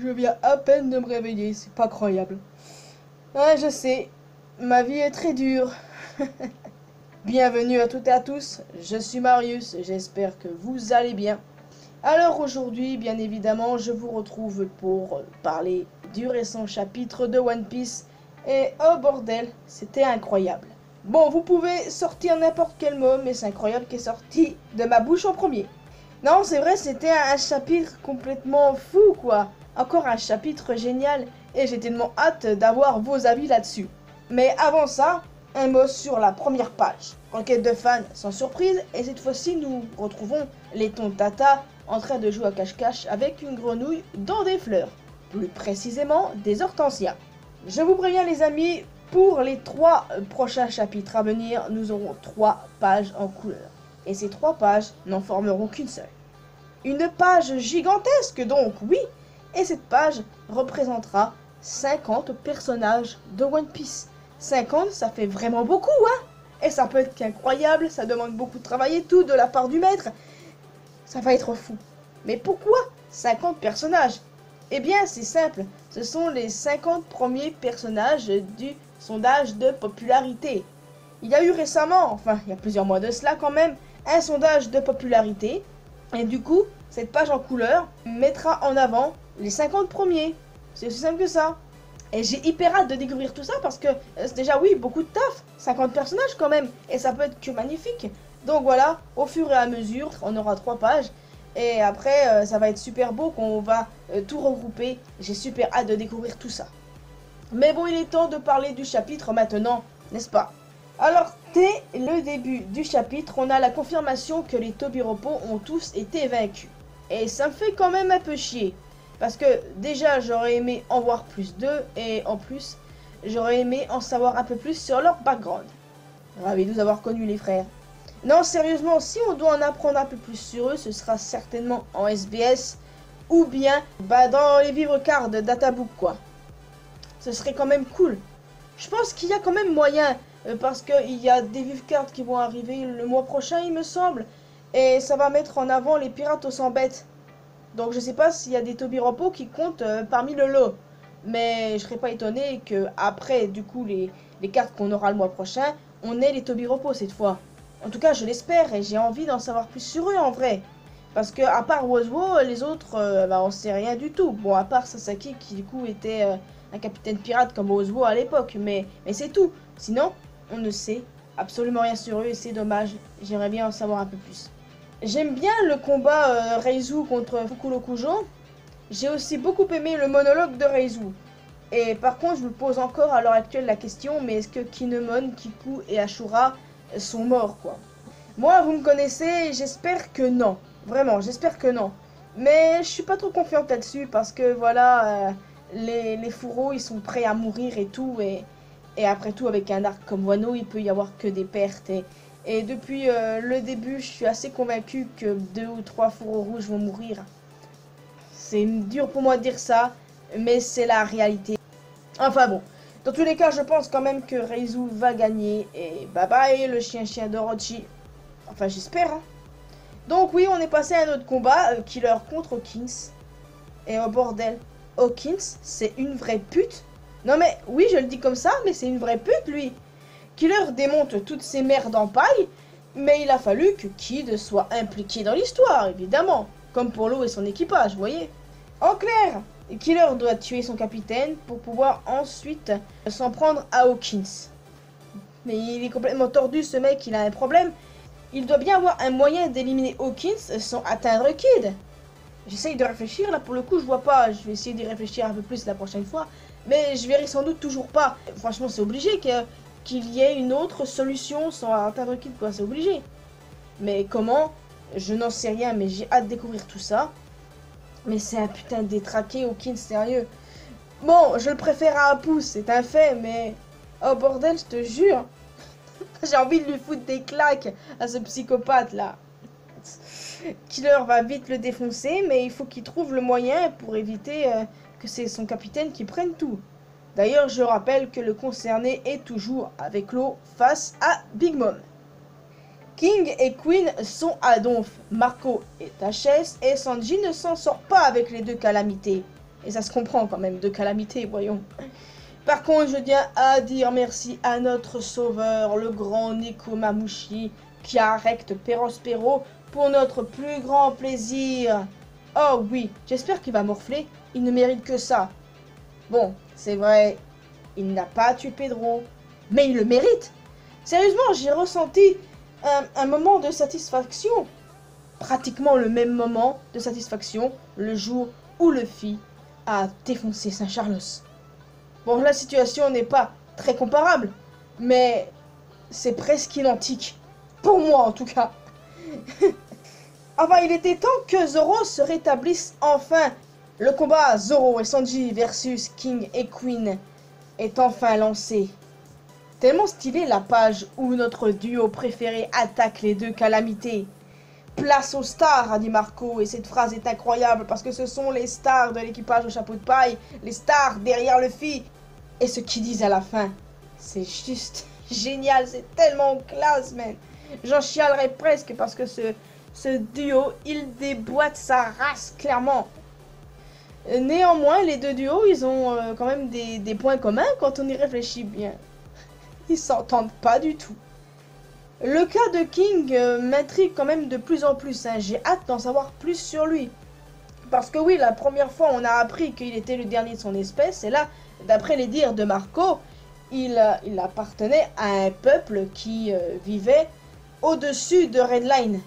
je viens à peine de me réveiller, c'est pas croyable. Ah, je sais, ma vie est très dure. Bienvenue à toutes et à tous, je suis Marius, j'espère que vous allez bien. Alors aujourd'hui, bien évidemment, je vous retrouve pour parler du récent chapitre de One Piece. Et oh bordel, c'était incroyable. Bon, vous pouvez sortir n'importe quel mot, mais c'est incroyable qui est sorti de ma bouche en premier. Non, c'est vrai, c'était un chapitre complètement fou, quoi. Encore un chapitre génial, et j'ai tellement hâte d'avoir vos avis là-dessus. Mais avant ça, un mot sur la première page. Enquête de fans sans surprise, et cette fois-ci, nous retrouvons les Tontata en train de jouer à cache-cache avec une grenouille dans des fleurs. Plus précisément, des hortensias. Je vous préviens les amis, pour les 3 prochains chapitres à venir, nous aurons 3 pages en couleur. Et ces 3 pages n'en formeront qu'une seule. Une page gigantesque donc, oui. Et cette page représentera 50 personnages de One Piece. 50, ça fait vraiment beaucoup, hein. Et ça peut être qu'incroyable, ça demande beaucoup de travail et tout de la part du maître. Ça va être fou. Mais pourquoi 50 personnages? Eh bien, c'est simple. Ce sont les 50 premiers personnages du sondage de popularité. Il y a eu récemment, enfin, il y a plusieurs mois de cela quand même, un sondage de popularité. Et du coup, cette page en couleur mettra en avant les 50 premiers. C'est aussi simple que ça. Et j'ai hyper hâte de découvrir tout ça parce que c'est déjà, oui, beaucoup de taf. 50 personnages quand même. Et ça peut être que magnifique. Donc voilà, au fur et à mesure, on aura 3 pages. Et après, ça va être super beau quand on va tout regrouper. J'ai super hâte de découvrir tout ça. Mais bon, il est temps de parler du chapitre maintenant, n'est-ce pas? Alors, dès le début du chapitre, on a la confirmation que les Tobiropo ont tous été vaincus. Et ça me fait quand même un peu chier. Parce que déjà, j'aurais aimé en voir plus d'eux. Et en plus, j'aurais aimé en savoir un peu plus sur leur background. Ravi de vous avoir connus les frères. Non, sérieusement, si on doit en apprendre un peu plus sur eux, ce sera certainement en SBS. Ou bien dans les vivres cards de Databook, quoi. Ce serait quand même cool. Je pense qu'il y a quand même moyen. Parce qu'il y a des vivres cards qui vont arriver le mois prochain, il me semble. Et ça va mettre en avant les pirates aux 100 bêtes. Donc je sais pas s'il y a des Tobiropo qui comptent parmi le lot. Mais je serais pas étonné que après du coup les cartes qu'on aura le mois prochain, on ait les Tobiropo cette fois. En tout cas je l'espère et j'ai envie d'en savoir plus sur eux en vrai. Parce que à part Wozo, les autres, on sait rien du tout. Bon, à part Sasaki qui du coup était un capitaine pirate comme Wozo à l'époque. Mais c'est tout. Sinon, on ne sait absolument rien sur eux et c'est dommage. J'aimerais bien en savoir un peu plus. J'aime bien le combat Reizu contre Fukurokujo. J'ai aussi beaucoup aimé le monologue de Reizu. Et par contre, je me pose encore à l'heure actuelle la question, mais est-ce que Kinemon, Kiku et Ashura sont morts, quoi? Moi, vous me connaissez, j'espère que non. Vraiment, j'espère que non. Mais je suis pas trop confiante là-dessus parce que voilà, les fourreaux, ils sont prêts à mourir et tout. Et après tout, avec un arc comme Wano, il peut y avoir que des pertes. Et depuis le début, je suis assez convaincu que 2 ou 3 fourreaux rouges vont mourir. C'est dur pour moi de dire ça, mais c'est la réalité. Enfin bon, dans tous les cas, je pense quand même que Reizu va gagner. Et bye bye le chien d'Orochi. Enfin, j'espère. Hein. Donc oui, on est passé à un autre combat, Killer contre Hawkins. Et oh bordel, Hawkins, c'est une vraie pute. Non mais, oui, je le dis comme ça, mais c'est une vraie pute, lui. Killer démonte toutes ces merdes en paille, mais il a fallu que Kid soit impliqué dans l'histoire, évidemment. Comme pour l'eau et son équipage, vous voyez. En clair, Killer doit tuer son capitaine pour pouvoir ensuite s'en prendre à Hawkins. Mais il est complètement tordu, ce mec, il a un problème. Il doit bien avoir un moyen d'éliminer Hawkins sans atteindre Kid. J'essaye de réfléchir, là pour le coup je vois pas, je vais essayer d'y réfléchir un peu plus la prochaine fois. Mais je verrai sans doute toujours pas. Franchement c'est obligé qu'il y ait une autre solution sans atteindre Kid, quoi, c'est obligé. Mais comment? Je n'en sais rien, mais j'ai hâte de découvrir tout ça. Mais c'est un putain de détraqué, Hawkins, sérieux. Bon, je le préfère à Apu, c'est un fait, mais... Oh bordel, je te jure. J'ai envie de lui foutre des claques à ce psychopathe là. Killer va vite le défoncer, mais il faut qu'il trouve le moyen pour éviter que c'est son capitaine qui prenne tout. D'ailleurs, je rappelle que le concerné est toujours avec l'eau face à Big Mom. King et Queen sont à Donf. Marco est à Chess et Sanji ne s'en sort pas avec les deux calamités. Et ça se comprend quand même, de calamité, voyons. Par contre, je tiens à dire merci à notre sauveur, le grand Nekomamushi, qui arrête Perospero pour notre plus grand plaisir. Oh oui, j'espère qu'il va morfler, il ne mérite que ça. Bon, c'est vrai, il n'a pas tué Pedro, mais il le mérite. Sérieusement, j'ai ressenti un moment de satisfaction. Pratiquement le même moment de satisfaction le jour où Luffy a défoncé Saint-Charlos. Bon, la situation n'est pas très comparable, mais c'est presque identique. Pour moi, en tout cas. Enfin, il était temps que Zoro se rétablisse enfin. Le combat Zoro et Sanji versus King et Queen est enfin lancé. Tellement stylé la page où notre duo préféré attaque les deux calamités. Place aux stars, a dit Marco, et cette phrase est incroyable parce que ce sont les stars de l'équipage au chapeau de paille, les stars derrière Luffy. Et ce qu'ils disent à la fin, c'est juste génial, c'est tellement classe, man. J'en chialerais presque parce que ce duo, il déboîte sa race, clairement. Néanmoins, les deux duos, ils ont quand même des points communs quand on y réfléchit bien. Ils s'entendent pas du tout. Le cas de King m'intrigue quand même de plus en plus. Hein. J'ai hâte d'en savoir plus sur lui. Parce que oui, la première fois, on a appris qu'il était le dernier de son espèce. Et là, d'après les dires de Marco, il appartenait à un peuple qui vivait au-dessus de Redline.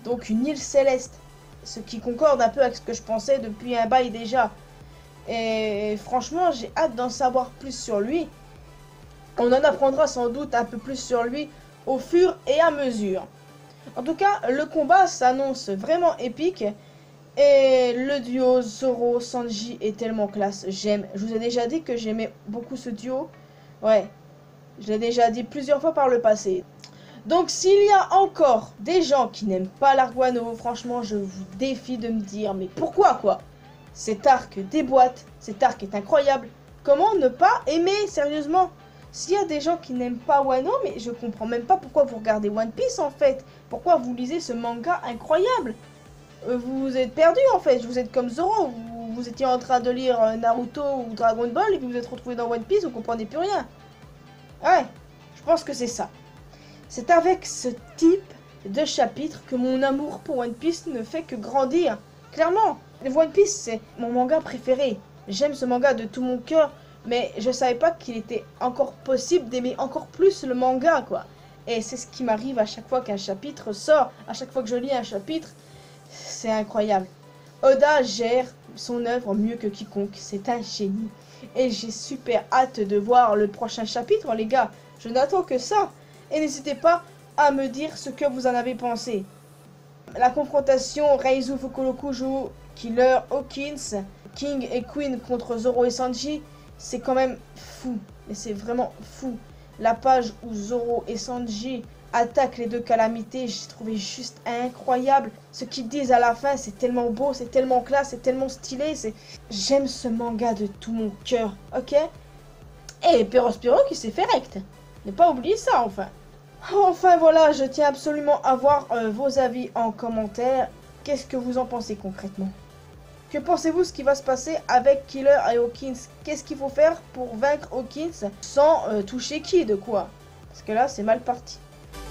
Donc une île céleste. Ce qui concorde un peu avec ce que je pensais depuis un bail déjà. Et franchement, j'ai hâte d'en savoir plus sur lui. On en apprendra sans doute un peu plus sur lui au fur et à mesure. En tout cas, le combat s'annonce vraiment épique. Et le duo Zoro-Sanji est tellement classe. J'aime. Je vous ai déjà dit que j'aimais beaucoup ce duo. Ouais. Je l'ai déjà dit plusieurs fois par le passé. Donc s'il y a encore des gens qui n'aiment pas l'arc Wano, franchement, je vous défie de me dire, mais pourquoi quoi? Cet arc déboîte. Cet arc est incroyable. Comment ne pas aimer, sérieusement? S'il y a des gens qui n'aiment pas Wano, mais je comprends même pas pourquoi vous regardez One Piece en fait. Pourquoi vous lisez ce manga incroyable? Vous êtes perdu en fait. Vous êtes comme Zoro. Vous étiez en train de lire Naruto ou Dragon Ball et puis vous êtes retrouvé dans One Piece, vous comprenez plus rien. Ouais, je pense que c'est ça. C'est avec ce type de chapitre que mon amour pour One Piece ne fait que grandir. Clairement, One Piece c'est mon manga préféré. J'aime ce manga de tout mon cœur. Mais je savais pas qu'il était encore possible d'aimer encore plus le manga, quoi. Et c'est ce qui m'arrive à chaque fois qu'un chapitre sort, à chaque fois que je lis un chapitre. C'est incroyable. Oda gère son œuvre mieux que quiconque. C'est un génie. Et j'ai super hâte de voir le prochain chapitre, les gars. Je n'attends que ça. Et n'hésitez pas à me dire ce que vous en avez pensé. La confrontation Reizu Fukorokujo, Killer Hawkins, King et Queen contre Zoro et Sanji. C'est quand même fou, mais c'est vraiment fou. La page où Zoro et Sanji attaquent les deux calamités, j'ai trouvé juste incroyable. Ce qu'ils disent à la fin, c'est tellement beau, c'est tellement classe, c'est tellement stylé. J'aime ce manga de tout mon cœur, ok? Et Perospero qui s'est fait rect. Ne pas oublier ça, enfin. Enfin voilà, je tiens absolument à voir vos avis en commentaire. Qu'est-ce que vous en pensez concrètement? Que pensez-vous ce qui va se passer avec Killer et Hawkins? Qu'est-ce qu'il faut faire pour vaincre Hawkins sans toucher Kid, quoi? Parce que là, c'est mal parti.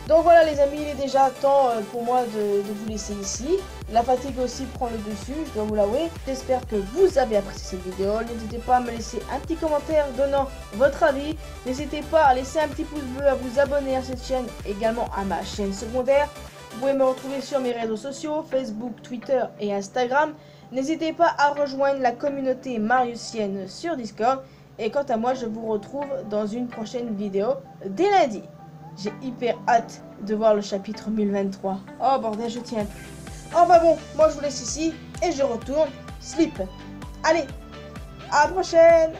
Donc voilà les amis, il est déjà temps pour moi de vous laisser ici. La fatigue aussi prend le dessus, je dois vous l'avouer. J'espère que vous avez apprécié cette vidéo. N'hésitez pas à me laisser un petit commentaire donnant votre avis. N'hésitez pas à laisser un petit pouce bleu, à vous abonner à cette chaîne, également à ma chaîne secondaire. Vous pouvez me retrouver sur mes réseaux sociaux, Facebook, Twitter et Instagram. N'hésitez pas à rejoindre la communauté mariusienne sur Discord. Et quant à moi, je vous retrouve dans une prochaine vidéo dès lundi. J'ai hyper hâte de voir le chapitre 1023. Oh bordel, je tiens plus. Enfin bon, moi je vous laisse ici et je retourne sleep. Allez, à la prochaine!